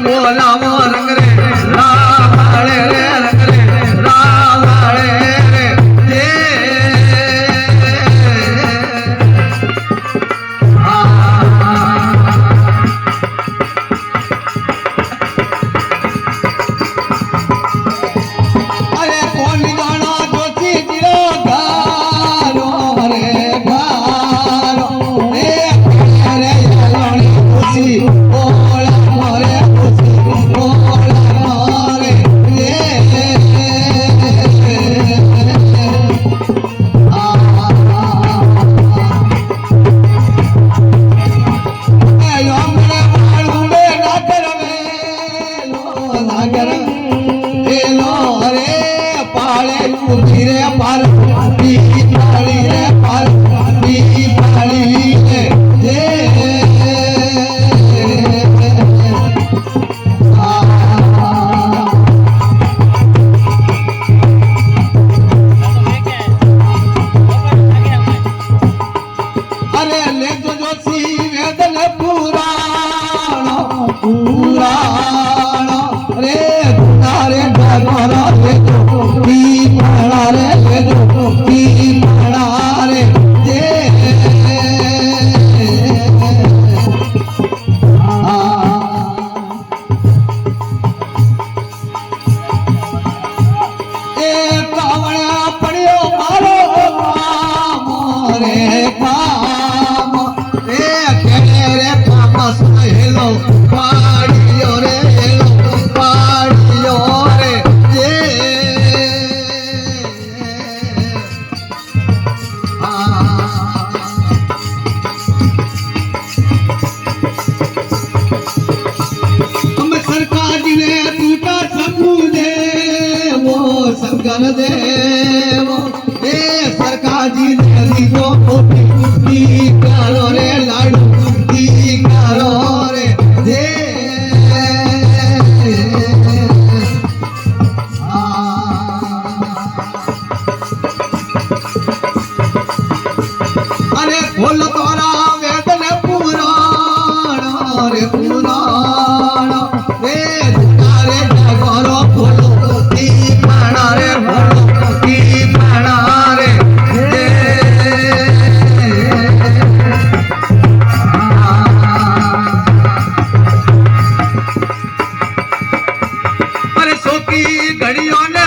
બોલાવો રંગ રે રાવાળે રે રંગ રે રાવાળે રે જે અરે કોણ દાણા જોતી જીરો ગારો રે ગારો રે રે લોણી ખુશી ઓલા મોરે ખુશી ઓલા મોરે રે દેવો એ સરકારજી ને દીવો દી કારો રે લાડુ દી કારો રે જે અરે બોલ તોરા વેદ ને પુરાણ રે પુરાણ રે તારે જગરો બોલો દી પાણા રે બોલો દી પાણા રે અરે સોકી ઘડીઓ ને